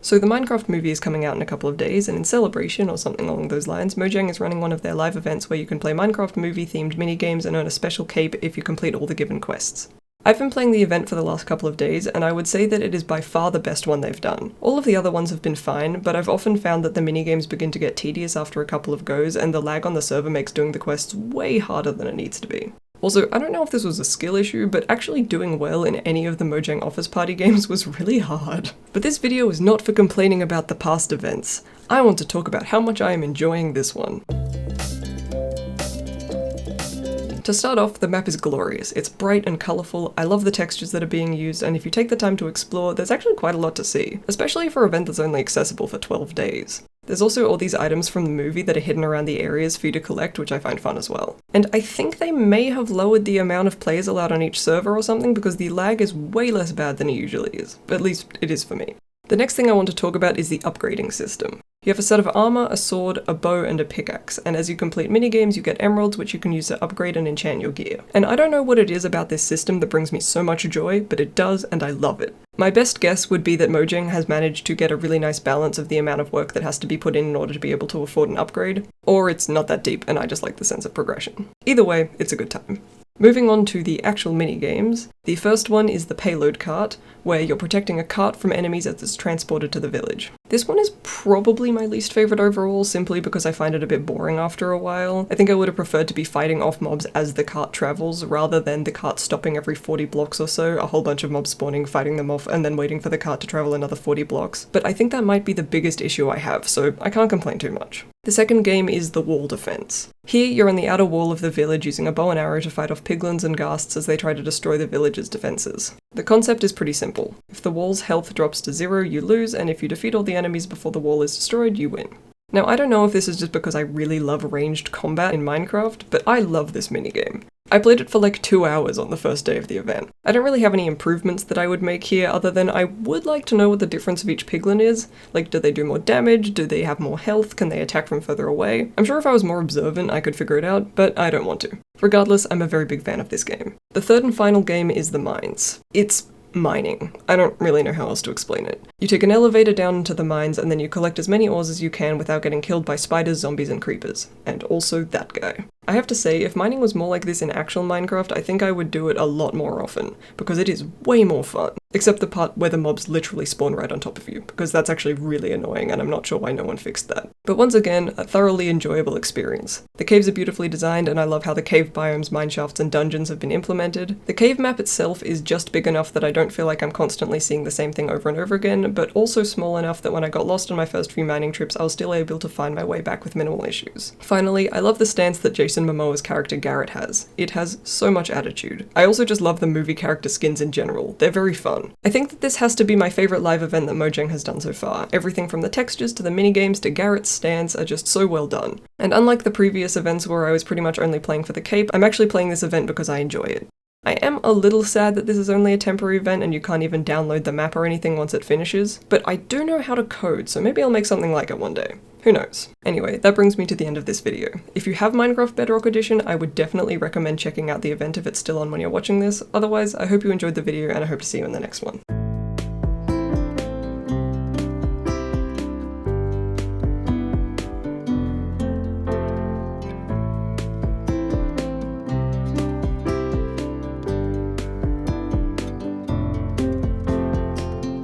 So the Minecraft movie is coming out in a couple of days, and in celebration, or something along those lines, Mojang is running one of their live events where you can play Minecraft movie-themed minigames and earn a special cape if you complete all the given quests. I've been playing the event for the last couple of days, and I would say that it is by far the best one they've done. All of the other ones have been fine, but I've often found that the minigames begin to get tedious after a couple of goes, and the lag on the server makes doing the quests way harder than it needs to be. Also, I don't know if this was a skill issue, but actually doing well in any of the Mojang Office Party games was really hard. But this video is not for complaining about the past events. I want to talk about how much I am enjoying this one. To start off, the map is glorious. It's bright and colourful, I love the textures that are being used, and if you take the time to explore, there's actually quite a lot to see, especially for an event that's only accessible for 12 days. There's also all these items from the movie that are hidden around the areas for you to collect, which I find fun as well. And I think they may have lowered the amount of players allowed on each server or something because the lag is way less bad than it usually is. At least it is for me. The next thing I want to talk about is the upgrading system. You have a set of armor, a sword, a bow, and a pickaxe, and as you complete minigames you get emeralds which you can use to upgrade and enchant your gear. And I don't know what it is about this system that brings me so much joy, but it does, and I love it. My best guess would be that Mojang has managed to get a really nice balance of the amount of work that has to be put in order to be able to afford an upgrade, or it's not that deep and I just like the sense of progression. Either way, it's a good time. Moving on to the actual mini-games, the first one is the payload cart, where you're protecting a cart from enemies as it's transported to the village. This one is probably my least favourite overall, simply because I find it a bit boring after a while. I think I would have preferred to be fighting off mobs as the cart travels, rather than the cart stopping every 40 blocks or so, a whole bunch of mobs spawning, fighting them off, and then waiting for the cart to travel another 40 blocks. But I think that might be the biggest issue I have, so I can't complain too much. The second game is the wall defense. Here, you're on the outer wall of the village using a bow and arrow to fight off piglins and ghasts as they try to destroy the village's defenses. The concept is pretty simple. If the wall's health drops to 0, you lose, and if you defeat all the enemies before the wall is destroyed, you win. Now, I don't know if this is just because I really love ranged combat in Minecraft, but I love this minigame. I played it for like 2 hours on the first day of the event. I don't really have any improvements that I would make here other than I would like to know what the difference of each piglin is. Like, do they do more damage? Do they have more health? Can they attack from further away? I'm sure if I was more observant I could figure it out, but I don't want to. Regardless, I'm a very big fan of this game. The third and final game is the mines. It's mining. I don't really know how else to explain it. You take an elevator down into the mines and then you collect as many ores as you can without getting killed by spiders, zombies, and creepers. And also that guy. I have to say, if mining was more like this in actual Minecraft, I think I would do it a lot more often, because it is way more fun. Except the part where the mobs literally spawn right on top of you, because that's actually really annoying and I'm not sure why no one fixed that. But once again, a thoroughly enjoyable experience. The caves are beautifully designed and I love how the cave biomes, mineshafts, and dungeons have been implemented. The cave map itself is just big enough that I don't feel like I'm constantly seeing the same thing over and over again, but also small enough that when I got lost on my first few mining trips, I was still able to find my way back with minimal issues. Finally, I love the stance that Jason Momoa's character Garrett has. It has so much attitude. I also just love the movie character skins in general. They're very fun. I think that this has to be my favourite live event that Mojang has done so far. Everything from the textures to the minigames to Garrett's stance are just so well done. And unlike the previous events where I was pretty much only playing for the cape, I'm actually playing this event because I enjoy it. I am a little sad that this is only a temporary event and you can't even download the map or anything once it finishes, but I do know how to code, so maybe I'll make something like it one day. Who knows? Anyway, that brings me to the end of this video. If you have Minecraft Bedrock Edition, I would definitely recommend checking out the event if it's still on when you're watching this. Otherwise, I hope you enjoyed the video and I hope to see you in the next one.